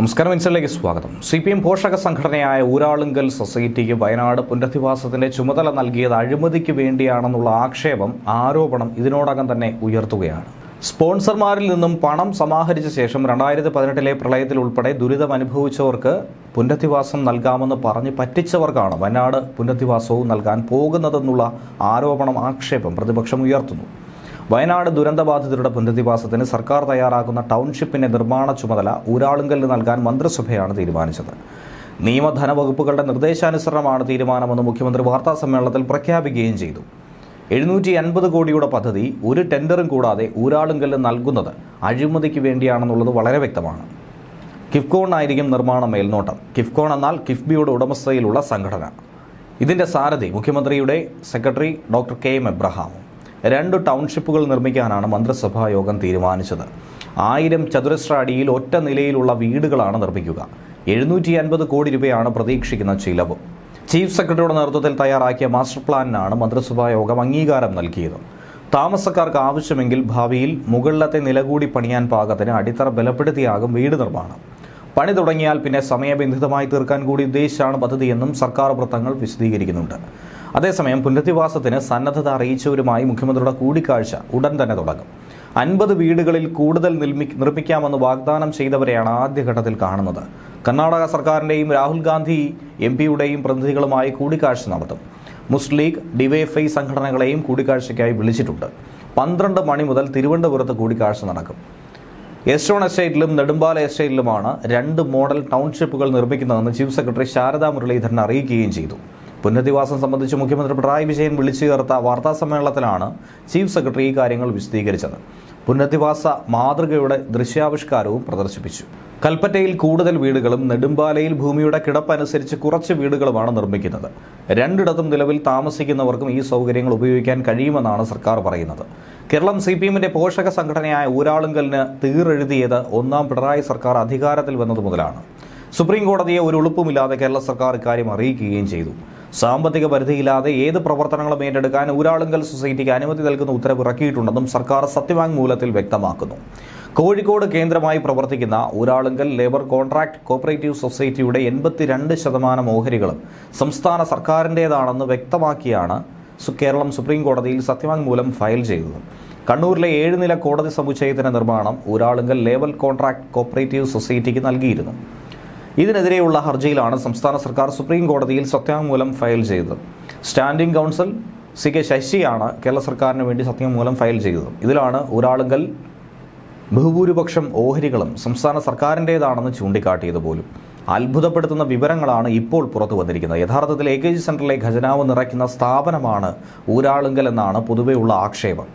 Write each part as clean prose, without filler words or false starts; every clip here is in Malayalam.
നമസ്കാരം, ഇൻസൈഡിലേക്ക് സ്വാഗതം. CPM പോഷക സംഘടനയായ ഊരാളുങ്കൽ സൊസൈറ്റിക്ക് വയനാട് പുനരധിവാസത്തിന്റെ ചുമതല നൽകിയത് അഴിമതിക്ക് വേണ്ടിയാണെന്നുള്ള ആരോപണം ഇതിനോടകം തന്നെ ഉയർത്തുകയാണ്. സ്പോൺസർമാരിൽ നിന്നും പണം സമാഹരിച്ച ശേഷം 2018 പ്രളയത്തിൽ ഉൾപ്പെടെ ദുരിതം അനുഭവിച്ചവർക്ക് പുനരധിവാസം നൽകാമെന്ന് പറഞ്ഞ് പറ്റിച്ചവർക്കാണ് വയനാട് പുനരധിവാസവും നൽകാൻ പോകുന്നതെന്നുള്ള ആക്ഷേപം പ്രതിപക്ഷം ഉയർത്തുന്നു. വയനാട് ദുരന്തബാധിതരുടെ പുനരധിവാസത്തിന് സർക്കാർ തയ്യാറാക്കുന്ന ടൗൺഷിപ്പിന്റെ നിർമ്മാണ ചുമതല ഊരാളുങ്കലിന് നൽകാൻ മന്ത്രിസഭയാണ് തീരുമാനിച്ചത്. നിയമധന വകുപ്പുകളുടെ നിർദ്ദേശാനുസരണമാണ് തീരുമാനമെന്ന് മുഖ്യമന്ത്രി വാർത്താസമ്മേളനത്തിൽ പ്രഖ്യാപിക്കുകയും ചെയ്തു. 750 കോടിയുടെ പദ്ധതി ഒരു ടെൻഡറും കൂടാതെ ഊരാളുങ്കലിന് നൽകുന്നത് അഴിമതിക്ക് വേണ്ടിയാണെന്നുള്ളത് വളരെ വ്യക്തമാണ്. കിഫ്കോൺ ആയിരിക്കും നിർമ്മാണ മേൽനോട്ടം. കിഫ്കോൺ എന്നാൽ കിഫ്ബിയുടെ ഉടമസ്ഥതയിലുള്ള സംഘടന. ഇതിന്റെ സാരഥി മുഖ്യമന്ത്രിയുടെ സെക്രട്ടറി ഡോക്ടർ KM എബ്രഹാമും. 2 ടൗൺഷിപ്പുകൾ നിർമ്മിക്കാനാണ് മന്ത്രിസഭാ യോഗം തീരുമാനിച്ചത്. 1000 ചതുരശ്ര അടിയിൽ ഒറ്റ നിലയിലുള്ള വീടുകളാണ് നിർമ്മിക്കുക. 750 കോടി രൂപയാണ് പ്രതീക്ഷിക്കുന്ന ചിലവ്. ചീഫ് സെക്രട്ടറിയുടെ നേതൃത്വത്തിൽ തയ്യാറാക്കിയ മാസ്റ്റർ പ്ലാനിനാണ് മന്ത്രിസഭാ യോഗം അംഗീകാരം നൽകിയത്. താമസക്കാർക്ക് ആവശ്യമെങ്കിൽ ഭാവിയിൽ മുകളിലത്തെ നില കൂടി പണിയാൻ പാകത്തിന് അടിത്തറ ബലപ്പെടുത്തിയാകും വീട് നിർമ്മാണം. പണി തുടങ്ങിയാൽ പിന്നെ സമയബന്ധിതമായി തീർക്കാൻ കൂടി ഉദ്ദേശിച്ചാണ് പദ്ധതിയെന്നും സർക്കാർ വൃത്തങ്ങൾ വിശദീകരിക്കുന്നുണ്ട്. അതേസമയം പുനരധിവാസത്തിന് സന്നദ്ധത അറിയിച്ചവരുമായി മുഖ്യമന്ത്രിയുടെ കൂടിക്കാഴ്ച ഉടൻ തന്നെ തുടങ്ങും. 50 വീടുകളിൽ കൂടുതൽ നിർമ്മിക്കാമെന്ന് വാഗ്ദാനം ചെയ്തവരെയാണ് ആദ്യഘട്ടത്തിൽ കാണുന്നത്. കർണാടക സർക്കാരിൻ്റെയും രാഹുൽ ഗാന്ധി MPയുടെയും പ്രതിനിധികളുമായി കൂടിക്കാഴ്ച നടത്തും. മുസ്ലിം ലീഗ്, DYFI സംഘടനകളെയും കൂടിക്കാഴ്ചയ്ക്കായി വിളിച്ചിട്ടുണ്ട്. 12 മണി മുതൽ തിരുവനന്തപുരത്ത് കൂടിക്കാഴ്ച നടക്കും. എസ്റ്റോൺ എസ്റ്റേറ്റിലും നെടുമ്പാല എസ്റ്റേറ്റിലുമാണ് 2 മോഡൽ ടൗൺഷിപ്പുകൾ നിർമ്മിക്കുന്നതെന്ന് ചീഫ് സെക്രട്ടറി ശാരദാ മുരളീധരൻ അറിയിക്കുകയും ചെയ്തു. പുനരധിവാസം സംബന്ധിച്ച് മുഖ്യമന്ത്രി പിണറായി വിജയൻ വിളിച്ചു ചേർത്ത വാർത്താസമ്മേളനത്തിലാണ് ചീഫ് സെക്രട്ടറി ഈ കാര്യങ്ങൾ വിശദീകരിച്ചത്. പുനരധിവാസ മാതൃകയുടെ ദൃശ്യാവിഷ്കാരവും പ്രദർശിപ്പിച്ചു. കൽപ്പറ്റയിൽ കൂടുതൽ വീടുകളും നെടുമ്പാലയിൽ ഭൂമിയുടെ കിടപ്പനുസരിച്ച് കുറച്ച് വീടുകളുമാണ് നിർമ്മിക്കുന്നത്. 2ഇടത്തും നിലവിൽ താമസിക്കുന്നവർക്കും ഈ സൗകര്യങ്ങൾ ഉപയോഗിക്കാൻ കഴിയുമെന്നാണ് സർക്കാർ പറയുന്നത്. കേരളം CPMന്റെ പോഷക സംഘടനയായ ഊരാളുങ്കലിന് തീറെഴുതിയത് 1ാം പിണറായി സർക്കാർ അധികാരത്തിൽ വന്നതു മുതലാണ്. സുപ്രീം കോടതിയെ ഒരു ഉളുപ്പുമില്ലാതെ കേരള സർക്കാർ ഇക്കാര്യം അറിയിക്കുകയും ചെയ്തു. സാമ്പത്തിക പരിധിയില്ലാതെ ഏത് പ്രവർത്തനങ്ങളും ഏറ്റെടുക്കാൻ ഊരാളുങ്കൽ സൊസൈറ്റിക്ക് അനുമതി നൽകുന്ന ഉത്തരവ് ഇറക്കിയിട്ടുണ്ടെന്നും സർക്കാർ സത്യവാങ്മൂലത്തിൽ വ്യക്തമാക്കുന്നു. കോഴിക്കോട് കേന്ദ്രമായി പ്രവർത്തിക്കുന്ന ഊരാളുങ്കൽ ലേബർ കോൺട്രാക്ട് കോപ്പറേറ്റീവ് സൊസൈറ്റിയുടെ 82% ഓഹരികളും സംസ്ഥാന സർക്കാരിൻ്റേതാണെന്ന് വ്യക്തമാക്കിയാണ് കേരളം സുപ്രീം കോടതിയിൽ സത്യവാങ്മൂലം ഫയൽ ചെയ്തത്. കണ്ണൂരിലെ 7 നില കോടതി സമുച്ചയത്തിന്റെ നിർമ്മാണം ഊരാളുങ്കൽ ലേബർ കോൺട്രാക്ട് കോപ്പറേറ്റീവ് സൊസൈറ്റിക്ക് നൽകിയിരുന്നു. ഇതിനെതിരെയുള്ള ഹർജിയിലാണ് സംസ്ഥാന സർക്കാർ സുപ്രീം കോടതിയിൽ സത്യവാങ്മൂലം ഫയൽ ചെയ്തത്. സ്റ്റാൻഡിംഗ് കൗൺസിൽ CK ശശിയാണ് കേരള സർക്കാരിന് വേണ്ടി സത്യവാങ്മൂലം ഫയൽ ചെയ്തത്. ഇതിലാണ് ഊരാളുങ്കൽ ബഹുഭൂരിപക്ഷം ഓഹരികളും സംസ്ഥാന സർക്കാരിൻ്റേതാണെന്ന് ചൂണ്ടിക്കാട്ടിയത് പോലും. അത്ഭുതപ്പെടുത്തുന്ന വിവരങ്ങളാണ് ഇപ്പോൾ പുറത്തു വന്നിരിക്കുന്നത്. യഥാർത്ഥത്തിൽ AKG സെന്ററിലെ ഖജനാവ് നിറയ്ക്കുന്ന സ്ഥാപനമാണ് ഊരാളുങ്കൽ എന്നാണ് പൊതുവെയുള്ള ആക്ഷേപം.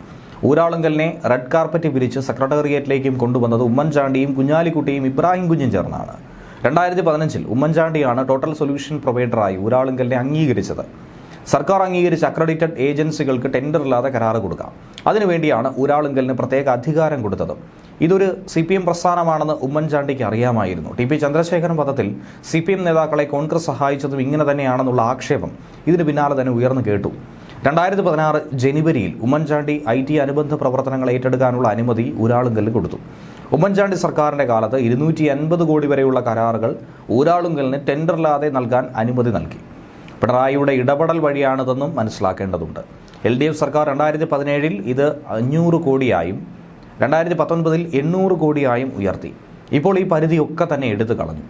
ഊരാളുങ്കലിനെ റെഡ് കാർപ്പറ്റ് വിരിച്ച് സെക്രട്ടേറിയറ്റിലേക്കും കൊണ്ടുവന്നത് ഉമ്മൻചാണ്ടിയും കുഞ്ഞാലിക്കുട്ടിയും ഇബ്രാഹിം കുഞ്ഞും ചേർന്നാണ്. 2015 ഉമ്മൻചാണ്ടിയാണ് ടോട്ടൽ സൊല്യൂഷൻ പ്രൊവൈഡറായി ഊരാളുങ്കലിനെ അംഗീകരിച്ചത്. സർക്കാർ അംഗീകരിച്ച അക്രഡിറ്റഡ് ഏജൻസികൾക്ക് ടെൻഡറില്ലാതെ കരാറ് കൊടുക്കാം. അതിനുവേണ്ടിയാണ് ഊരാളുങ്കലിന് പ്രത്യേക അധികാരം കൊടുത്തത്. ഇതൊരു CPM പ്രസ്ഥാനമാണെന്ന് ഉമ്മൻചാണ്ടിക്ക് അറിയാമായിരുന്നു. TP ചന്ദ്രശേഖരൻ വധത്തിൽ CPM നേതാക്കളെ കോൺഗ്രസ് സഹായിച്ചതും ഇങ്ങനെ തന്നെയാണെന്നുള്ള ആക്ഷേപം ഇതിന് പിന്നാലെ തന്നെ ഉയർന്നു കേട്ടു. 2016 ജനുവരിയിൽ ഉമ്മൻചാണ്ടി IT അനുബന്ധ പ്രവർത്തനങ്ങൾ ഏറ്റെടുക്കാനുള്ള അനുമതി ഊരാളുങ്കലിന് കൊടുത്തു. ഉമ്മൻചാണ്ടി സർക്കാരിന്റെ കാലത്ത് 250 കോടി വരെയുള്ള കരാറുകൾ ഊരാളുങ്കലിന് ടെൻഡറില്ലാതെ നൽകാൻ അനുമതി നൽകി. പിണറായിയുടെ ഇടപെടൽ വഴിയാണിതെന്നും മനസ്സിലാക്കേണ്ടതുണ്ട്. LDF സർക്കാർ 2017 ഇത് 500 കോടിയായും 2019 800 കോടിയായും ഉയർത്തി. ഇപ്പോൾ ഈ പരിധിയൊക്കെ തന്നെ എടുത്തു കളഞ്ഞു.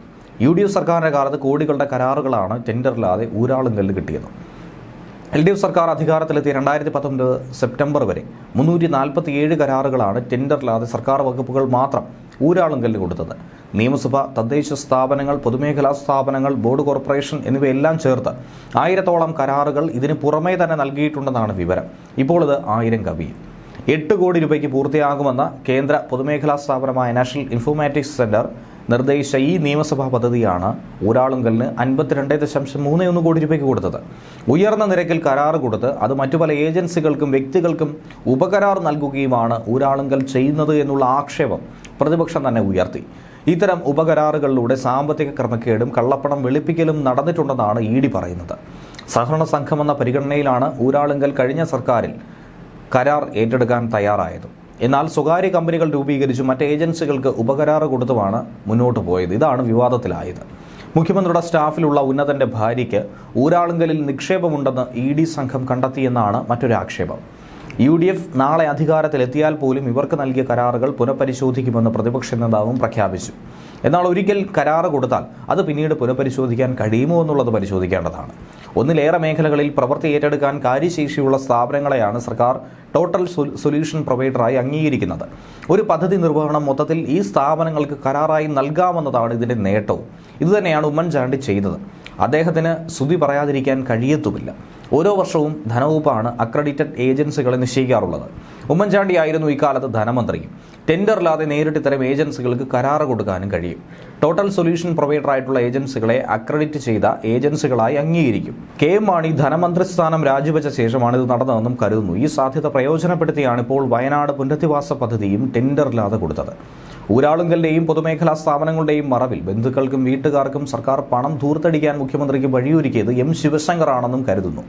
UDF സർക്കാരിന്റെ കാലത്ത് കോടികളുടെ കരാറുകളാണ് ടെൻഡറില്ലാതെ ഊരാളുങ്കലിന് കിട്ടിയത്. LDF സർക്കാർ അധികാരത്തിലെത്തിയ 2019 സെപ്റ്റംബർ വരെ 347 കരാറുകളാണ് ടെൻഡറില്ലാതെ സർക്കാർ വകുപ്പുകൾ മാത്രം ഊരാളുങ്കലിന് കൊടുത്തത്. നിയമസഭ, തദ്ദേശ സ്ഥാപനങ്ങൾ, പൊതുമേഖലാ സ്ഥാപനങ്ങൾ, ബോർഡ് കോർപ്പറേഷൻ എന്നിവയെല്ലാം ചേർത്ത് 1000ഓളം കരാറുകൾ ഇതിന് പുറമേ തന്നെ നൽകിയിട്ടുണ്ടെന്നാണ് വിവരം. ഇപ്പോൾ ഇത് 1000 കവിയും. 8 കോടി രൂപയ്ക്ക് പൂർത്തിയാകുമെന്ന കേന്ദ്ര പൊതുമേഖലാ സ്ഥാപനമായ നാഷണൽ ഇൻഫോർമാറ്റിക്സ് സെന്റർ നിർദ്ദേശിച്ച ഈ നിയമസഭാ പദ്ധതിയാണ് ഊരാളുങ്കലിന് 52.31 കോടി രൂപയ്ക്ക് കൊടുത്തത്. ഉയർന്ന നിരക്കിൽ കരാറ് കൊടുത്ത് അത് മറ്റു പല ഏജൻസികൾക്കും വ്യക്തികൾക്കും ഉപകരാർ നൽകുകയുമാണ് ഊരാളുങ്കൽ ചെയ്യുന്നത് എന്നുള്ള ആക്ഷേപം പ്രതിപക്ഷം തന്നെ ഉയർത്തി. ഇത്തരം ഉപകരാറുകളിലൂടെ സാമ്പത്തിക ക്രമക്കേടും കള്ളപ്പണം വെളുപ്പിക്കലും നടന്നിട്ടുണ്ടെന്നാണ് ED പറയുന്നത്. സഹകരണ സംഘമെന്ന പരിഗണനയിലാണ് ഊരാളുങ്കൽ കഴിഞ്ഞ സർക്കാരിൽ കരാർ ഏറ്റെടുക്കാൻ തയ്യാറായത്. എന്നാൽ സ്വകാര്യ കമ്പനികൾ രൂപീകരിച്ചും മറ്റ് ഏജൻസികൾക്ക് ഉപകരാറ് കൊടുത്തുമാണ് മുന്നോട്ട് പോയത്. ഇതാണ് വിവാദത്തിലായത്. മുഖ്യമന്ത്രിയുടെ സ്റ്റാഫിലുള്ള ഉന്നതന്റെ ഭാര്യയ്ക്ക് ഊരാളുങ്കലിൽ നിക്ഷേപമുണ്ടെന്ന് ED സംഘം കണ്ടെത്തിയെന്നാണ് മറ്റൊരു ആക്ഷേപം. UDF നാളെ അധികാരത്തിലെത്തിയാൽ പോലും ഇവർക്ക് നൽകിയ കരാറുകൾ പുനഃപരിശോധിക്കുമെന്ന് പ്രതിപക്ഷ നേതാവും പ്രഖ്യാപിച്ചു. എന്നാൽ ഒരിക്കൽ കരാറ് കൊടുത്താൽ അത് പിന്നീട് പുനഃപരിശോധിക്കാൻ കഴിയുമോ എന്നുള്ളത് പരിശോധിക്കേണ്ടതാണ്. ഒന്നിലേറെ മേഖലകളിൽ പ്രവൃത്തി ഏറ്റെടുക്കാൻ കാര്യശേഷിയുള്ള സ്ഥാപനങ്ങളെയാണ് സർക്കാർ ടോട്ടൽ സൊല്യൂഷൻ പ്രൊവൈഡറായി അംഗീകരിക്കുന്നത്. ഒരു പദ്ധതി നിർവഹണം മൊത്തത്തിൽ ഈ സ്ഥാപനങ്ങൾക്ക് കരാറായി നൽകാമെന്നതാണ് ഇതിന്റെ നേട്ടവും. ഇതുതന്നെയാണ് ഉമ്മൻചാണ്ടി ചെയ്തത്. അദ്ദേഹത്തിന് സ്തുതി പറയാതിരിക്കാൻ കഴിയത്തുമില്ല. ഓരോ വർഷവും ധനവകുപ്പാണ് അക്രഡിറ്റഡ് ഏജൻസികളെ നിശ്ചയിക്കാറുള്ളത്. ഉമ്മൻചാണ്ടിയായിരുന്നു ഇക്കാലത്ത് ധനമന്ത്രിയും. ടെൻഡറില്ലാതെ നേരിട്ട് ഇത്തരം ഏജൻസികൾക്ക് കരാറ് കൊടുക്കാനും കഴിയും. ടോട്ടൽ സൊല്യൂഷൻ പ്രൊവൈഡറായിട്ടുള്ള ഏജൻസികളെ അക്രഡിറ്റ് ചെയ്ത ഏജൻസികളായി അംഗീകരിക്കും. KM മാണി ധനമന്ത്രി സ്ഥാനം രാജിവെച്ച ശേഷമാണ് ഇത് നടന്നതെന്നും കരുതുന്നു. ഈ സാധ്യത പ്രയോജനപ്പെടുത്തിയാണ് ഇപ്പോൾ വയനാട് പുനരധിവാസ പദ്ധതിയും ടെൻഡറില്ലാതെ കൊടുത്തത്. ഊരാളുങ്കലിന്റെയും പൊതുമേഖലാ സ്ഥാപനങ്ങളുടെയും മറവിൽ ബന്ധുക്കൾക്കും വീട്ടുകാർക്കും സർക്കാർ പണം ധൂർത്തടിക്കാൻ മുഖ്യമന്ത്രിക്ക് വഴിയൊരുക്കിയത് ശിവശങ്കർ ആണെന്നും കരുതുന്നു.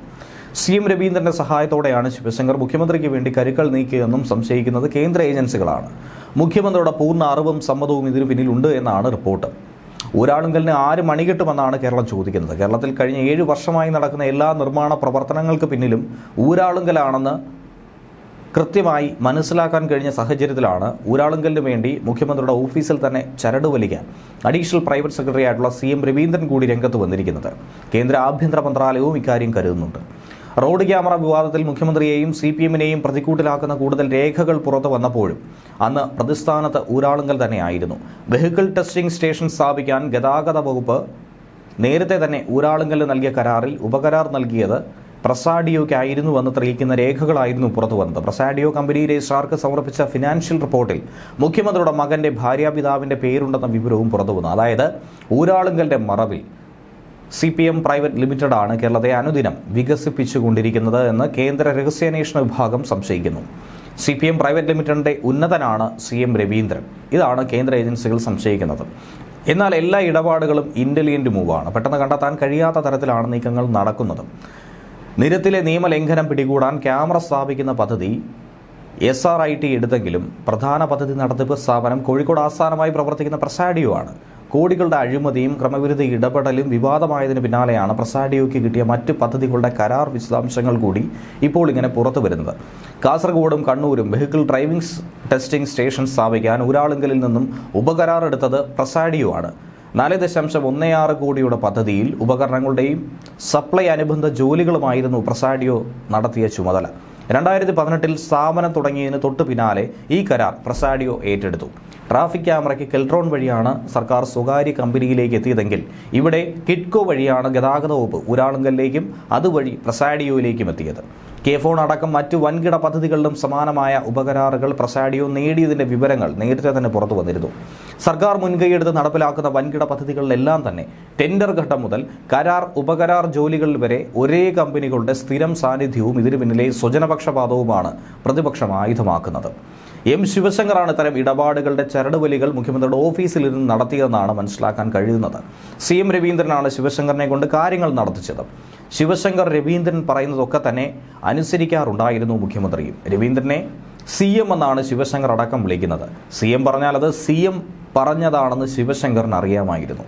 CM രവീന്ദ്രന്റെ സഹായത്തോടെയാണ് ശിവശങ്കർ മുഖ്യമന്ത്രിക്ക് വേണ്ടി കരുക്കൾ നീക്കിയതെന്നും സംശയിക്കുന്നത് കേന്ദ്ര ഏജൻസികളാണ്. മുഖ്യമന്ത്രിയുടെ പൂർണ്ണ അറിവും സമ്മതവും ഇതിനു പിന്നിലുണ്ട് എന്നാണ് റിപ്പോർട്ട്. ഊരാളുങ്കലിന് ആര് മണികെട്ടുമെന്നാണ് കേരളം ചോദിക്കുന്നത്. കേരളത്തിൽ കഴിഞ്ഞ 7 വർഷമായി നടക്കുന്ന എല്ലാ നിർമ്മാണ പ്രവർത്തനങ്ങൾക്ക് പിന്നിലും ഊരാളുങ്കലാണെന്ന് കൃത്യമായി മനസ്സിലാക്കാൻ കഴിഞ്ഞ സാഹചര്യത്തിലാണ് ഊരാളുങ്കലിന് വേണ്ടി മുഖ്യമന്ത്രിയുടെ ഓഫീസിൽ തന്നെ ചരട് വലിക്കാൻ അഡീഷണൽ പ്രൈവറ്റ് സെക്രട്ടറി ആയിട്ടുള്ള CM രവീന്ദ്രൻ കൂടി രംഗത്ത് വന്നിരിക്കുന്നത്. കേന്ദ്ര ആഭ്യന്തര മന്ത്രാലയവും ഇക്കാര്യം കരുതുന്നുണ്ട്. റോഡ് ക്യാമറ വിവാദത്തിൽ മുഖ്യമന്ത്രിയെയും CPM-നെയും പ്രതിക്കൂട്ടിലാക്കുന്ന കൂടുതൽ രേഖകൾ പുറത്തു വന്നപ്പോഴും അന്ന് പ്രതിസ്ഥാനത്ത് ഊരാളുങ്കൽ തന്നെയായിരുന്നു. വെഹിക്കിൾ ടെസ്റ്റിംഗ് സ്റ്റേഷൻ സ്ഥാപിക്കാൻ ഗതാഗത വകുപ്പ് നേരത്തെ തന്നെ ഊരാളുങ്കലിന് നൽകിയ കരാറിൽ ഉപകരാർ നൽകിയത് പ്രസാഡിയോയ്ക്കായിരുന്നുവെന്ന് തെളിയിക്കുന്ന രേഖകളായിരുന്നു പുറത്തു വന്നത്. പ്രസാഡിയോ കമ്പനി രജിസ്ട്രാർക്ക് സമർപ്പിച്ച ഫിനാൻഷ്യൽ റിപ്പോർട്ടിൽ മുഖ്യമന്ത്രിയുടെ മകന്റെ ഭാര്യാപിതാവിന്റെ പേരുണ്ടെന്ന വിവരവും പുറത്തു വന്നു. അതായത് ഊരാളുങ്കലിന്റെ മറവിൽ CPM പ്രൈവറ്റ് ലിമിറ്റഡ് ആണ് കേരളത്തെ അനുദിനം വികസിപ്പിച്ചുകൊണ്ടിരിക്കുന്നത് എന്ന് കേന്ദ്ര രഹസ്യാന്വേഷണ വിഭാഗം സംശയിക്കുന്നു. CPM പ്രൈവറ്റ് ലിമിറ്റഡിന്റെ ഉന്നതനാണ് CM രവീന്ദ്രൻ. ഇതാണ് കേന്ദ്ര ഏജൻസികൾ സംശയിക്കുന്നത്. എന്നാൽ എല്ലാ ഇടപാടുകളും ഇന്റലിജന്റ് മൂവാണ്. പെട്ടെന്ന് കണ്ടെത്താൻ കഴിയാത്ത തരത്തിലാണ് നീക്കങ്ങൾ നടക്കുന്നത്. നിരത്തിലെ നിയമലംഘനം പിടികൂടാൻ ക്യാമറ സ്ഥാപിക്കുന്ന പദ്ധതി SRIT എടുത്തെങ്കിലും പ്രധാന പദ്ധതി നടത്തിപ്പ് സ്ഥാപനം കോഴിക്കോട് ആസ്ഥാനമായി പ്രവർത്തിക്കുന്ന പ്രസാഡിയോ ആണ്. കോടികളുടെ അഴിമതിയും ക്രമവിരുദ്ധ ഇടപെടലും വിവാദമായതിനു പിന്നാലെയാണ് പ്രസാഡിയോയ്ക്ക് കിട്ടിയ മറ്റ് പദ്ധതികളുടെ കരാർ വിശദാംശങ്ങൾ കൂടി ഇപ്പോൾ ഇങ്ങനെ പുറത്തു വരുന്നത്. കാസർഗോഡും കണ്ണൂരും വെഹിക്കിൾ ഡ്രൈവിംഗ് ടെസ്റ്റിംഗ് സ്റ്റേഷൻ സ്ഥാപിക്കാൻ ഊരാളുങ്കലിൽ നിന്നും ഉപകരാർ എടുത്തത് പ്രസാഡിയോ ആണ്. 4.16 കോടിയുടെ പദ്ധതിയിൽ ഉപകരണങ്ങളുടെയും സപ്ലൈ അനുബന്ധ ജോലികളുമായിരുന്നു പ്രസാഡിയോ നടത്തിയ ചുമതല. 2018 സ്ഥാപനം തുടങ്ങിയതിന് തൊട്ടു പിന്നാലെ ഈ കരാർ പ്രസാഡിയോ ഏറ്റെടുത്തു. ട്രാഫിക് ക്യാമറയ്ക്ക് കെൽട്രോൺ വഴിയാണ് സർക്കാർ സ്വകാര്യ കമ്പനിയിലേക്ക് എത്തിയതെങ്കിൽ ഇവിടെ കിഡ്കോ വഴിയാണ് ഗതാഗത വകുപ്പ് ഊരാളുങ്കലിലേക്കും അതുവഴി പ്രസാഡിയോയിലേക്കും എത്തിയത്. K-ഫോൺ അടക്കം മറ്റ് വൻകിട പദ്ധതികളിലും സമാനമായ ഉപകരാറുകൾ പ്രസാഡിയോ നേടിയതിന്റെ വിവരങ്ങൾ നേരത്തെ തന്നെ പുറത്തു വന്നിരുന്നു. സർക്കാർ മുൻകൈയെടുത്ത് നടപ്പിലാക്കുന്ന വൻകിട പദ്ധതികളിലെല്ലാം തന്നെ ടെൻഡർ ഘട്ടം മുതൽ കരാർ ഉപകരാർ ജോലികളിൽ വരെ ഒരേ കമ്പനികളുടെ സ്ഥിരം സാന്നിധ്യവും ഇതിനു പിന്നിലെ സ്വജനപക്ഷപാതവുമാണ് പ്രതിപക്ഷം ആയുധമാക്കുന്നത്. ശിവശങ്കറാണ് ഇത്തരം ഇടപാടുകളുടെ ചരടുവലികൾ മുഖ്യമന്ത്രിയുടെ ഓഫീസിൽ നിന്ന് നടത്തിയതെന്നാണ് മനസ്സിലാക്കാൻ കഴിയുന്നത്. CM രവീന്ദ്രനാണ് ശിവശങ്കറിനെ കൊണ്ട് കാര്യങ്ങൾ നടത്തിച്ചത്. ശിവശങ്കർ രവീന്ദ്രൻ പറയുന്നതൊക്കെ തന്നെ അനുസരിക്കാറുണ്ടായിരുന്നു മുഖ്യമന്ത്രിയും. രവീന്ദ്രനെ CM എന്നാണ് ശിവശങ്കർ അടക്കം വിളിക്കുന്നത്. CM പറഞ്ഞാൽ അത് CM പറഞ്ഞതാണെന്ന് ശിവശങ്കറിന് അറിയാമായിരുന്നു.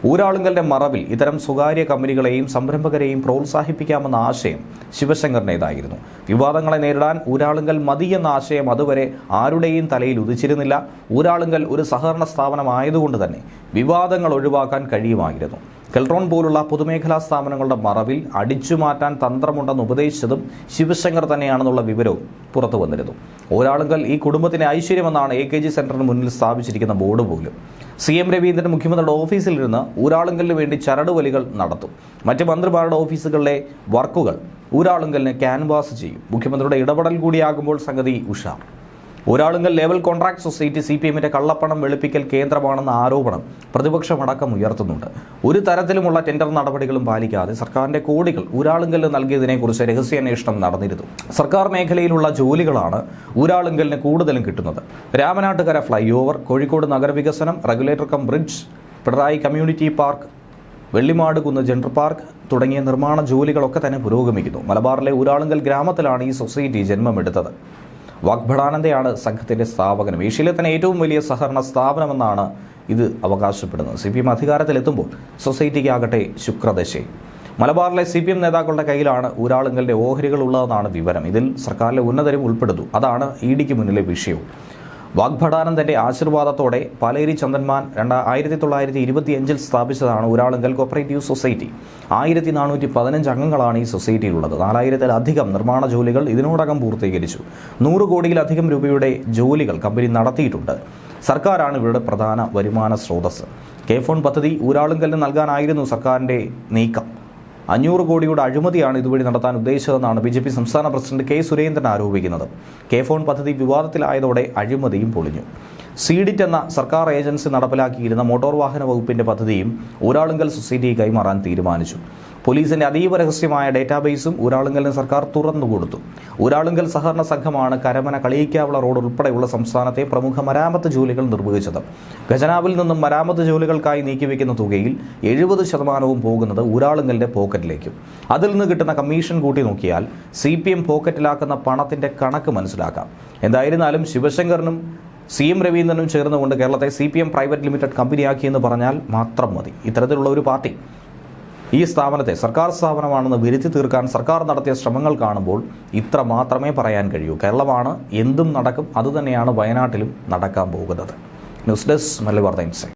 ഊരാളുങ്കലിന്റെ മറവിൽ ഇത്തരം സ്വകാര്യ കമ്പനികളെയും സംരംഭകരെയും പ്രോത്സാഹിപ്പിക്കാമെന്ന ആശയം ശിവശങ്കറിൻ്റെതായിരുന്നു. വിവാദങ്ങളെ നേരിടാൻ ഊരാളുങ്കൽ മതിയെന്ന ആശയം അതുവരെ ആരുടെയും തലയിൽ ഉദിച്ചിരുന്നില്ല. ഊരാളുങ്കൽ ഒരു സഹകരണ സ്ഥാപനമായതുകൊണ്ട് തന്നെ വിവാദങ്ങൾ ഒഴിവാക്കാൻ കഴിയുമായിരുന്നു. കെൽട്രോൺ പോലുള്ള പൊതുമേഖലാ സ്ഥാപനങ്ങളുടെ മറവിൽ അടിച്ചുമാറ്റാൻ തന്ത്രമുണ്ടെന്ന് ഉപദേശിച്ചതും ശിവശങ്കർ തന്നെയാണെന്നുള്ള വിവരവും പുറത്തു വന്നിരുന്നു. ഊരാളുങ്കൽ ഈ കുടുംബത്തിന്റെ ഐശ്വര്യമെന്നാണ് AKG സെന്ററിന് മുന്നിൽ സ്ഥാപിച്ചിരിക്കുന്ന ബോർഡ് പോലും. CM രവീന്ദ്രൻ മുഖ്യമന്ത്രിയുടെ ഓഫീസിലിരുന്ന് ഊരാളുങ്കലിന് വേണ്ടി ചരടുവലികൾ നടത്തും. മറ്റ് മന്ത്രിമാരുടെ ഓഫീസുകളിലെ വർക്കുകൾ ഊരാളുങ്കലിന് ക്യാൻവാസ് ചെയ്യും. മുഖ്യമന്ത്രിയുടെ ഇടപെടൽ കൂടിയാകുമ്പോൾ സംഗതി ഉഷാർ. ഊരാളുങ്കൽ ലേബൽ കോൺട്രാക്ട് സൊസൈറ്റി CPM-ന്റെ കള്ളപ്പണം വെളുപ്പിക്കൽ കേന്ദ്രമാണെന്ന ആരോപണം പ്രതിപക്ഷമടക്കം ഉയർത്തുന്നുണ്ട്. ഒരു തരത്തിലുമുള്ള ടെൻഡർ നടപടികളും പാലിക്കാതെ സർക്കാരിന്റെ കോടികൾ ഊരാളുങ്കലിന് നൽകിയതിനെക്കുറിച്ച് രഹസ്യാന്വേഷണം നടന്നിരുന്നു. സർക്കാർ മേഖലയിലുള്ള ജോലികളാണ് ഊരാളുങ്കലിന് കൂടുതലും കിട്ടുന്നത്. രാമനാട്ടുകര ഫ്ലൈ ഓവർ, കോഴിക്കോട് നഗരവികസനം, regulator cum bridge, Pinarayi community park, Vellimadu Kunnu gender park തുടങ്ങിയ നിർമ്മാണ ജോലികളൊക്കെ തന്നെ പുരോഗമിക്കുന്നു. മലബാറിലെ ഊരാളുങ്കൽ ഗ്രാമത്തിലാണ് ഈ സൊസൈറ്റി ജന്മമെടുത്തത്. വാഗ്ഭടാനന്ദയാണ് സംഘത്തിൻ്റെ സ്ഥാപകനും ഏഷ്യയിലെ തന്നെ ഏറ്റവും വലിയ സഹകരണ സ്ഥാപനമെന്നാണ് ഇത് അവകാശപ്പെടുന്നത്. CPM അധികാരത്തിലെത്തുമ്പോൾ സൊസൈറ്റിക്കാകട്ടെ ശുക്രദശയും. മലബാറിലെ CPM നേതാക്കളുടെ കയ്യിലാണ് ഊരാളുങ്കലിൻ്റെ ഓഹരികൾ ഉള്ളതെന്നാണ് വിവരം. ഇതിൽ സർക്കാരിലെ ഉന്നതരും ഉൾപ്പെടുന്നു. അതാണ് EDക്ക് മുന്നിലെ വിഷയവും. വാഗ്ഭടാനന്ദൻ്റെ ആശീർവാദത്തോടെ പാലേരി ചന്ദന്മാൻ 1925 സ്ഥാപിച്ചതാണ് ഊരാളുങ്കൽ കോപ്പറേറ്റീവ് സൊസൈറ്റി. 1415 അംഗങ്ങളാണ് ഈ സൊസൈറ്റിയിലുള്ളത്. 4000-ലധികം നിർമ്മാണ ജോലികൾ ഇതിനോടകം പൂർത്തീകരിച്ചു. 100 കോടിയിലധികം രൂപയുടെ ജോലികൾ കമ്പനി നടത്തിയിട്ടുണ്ട്. സർക്കാരാണ് ഇവരുടെ പ്രധാന വരുമാന സ്രോതസ്. കെ-ഫോൺ പദ്ധതി ഊരാളുങ്കലിന് നൽകാനായിരുന്നു സർക്കാരിൻ്റെ നീക്കം. 500 കോടിയുടെ അഴിമതിയാണ് ഇതുവഴി നടത്താൻ ഉദ്ദേശിച്ചതെന്നാണ് BJP സംസ്ഥാന പ്രസിഡന്റ് K. സുരേന്ദ്രൻ ആരോപിക്കുന്നത്. കെ-ഫോൺ പദ്ധതി വിവാദത്തിലായതോടെ അഴിമതിയും പൊളിഞ്ഞു. സീഡിറ്റ് എന്ന സർക്കാർ ഏജൻസി നടപ്പിലാക്കിയിരുന്ന മോട്ടോർ വാഹന വകുപ്പിന്റെ പദ്ധതിയും ഊരാളുങ്കൽ സൊസൈറ്റിക്ക് കൈമാറാൻ തീരുമാനിച്ചു. പോലീസിന്റെ അതീവ രഹസ്യമായ ഡേറ്റാബേസും ഊരാളുങ്കലിന് സർക്കാർ തുറന്നുകൊടുത്തു. ഊരാളുങ്കൽ സഹകരണ സംഘമാണ് കരമന കളിയിക്കാവുള്ള റോഡ് ഉൾപ്പെടെയുള്ള സംസ്ഥാനത്തെ പ്രമുഖ മരാമത്ത് ജോലികൾ നിർവഹിച്ചത്. ഖജനാവിൽ നിന്നും മരാമത്ത് ജോലികൾക്കായി നീക്കിവെക്കുന്ന തുകയിൽ 70% പോകുന്നത് ഊരാളുങ്കലിന്റെ പോക്കറ്റിലേക്കും. അതിൽ നിന്ന് കിട്ടുന്ന കമ്മീഷൻ കൂട്ടി നോക്കിയാൽ CPM പോക്കറ്റിലാക്കുന്ന പണത്തിന്റെ കണക്ക് മനസ്സിലാക്കാം. എന്തായിരുന്നാലും ശിവശങ്കറിനും CM രവീന്ദ്രനും ചേർന്നുകൊണ്ട് കേരളത്തെ CPM പ്രൈവറ്റ് ലിമിറ്റഡ് കമ്പനിയാക്കിയെന്ന് പറഞ്ഞാൽ മാത്രം മതി. ഇത്തരത്തിലുള്ള ഒരു പാർട്ടി ഈ സ്ഥാപനത്തെ സർക്കാർ സ്ഥാപനമാണെന്ന് വരുത്തി തീർക്കാൻ സർക്കാർ നടത്തിയ ശ്രമങ്ങൾ കാണുമ്പോൾ ഇത്ര മാത്രമേ പറയാൻ കഴിയൂ. കേരളമാണ്, എന്തും നടക്കും. അതുതന്നെയാണ് വയനാട്ടിലും നടക്കാൻ പോകുന്നത്. News desk Malabar times.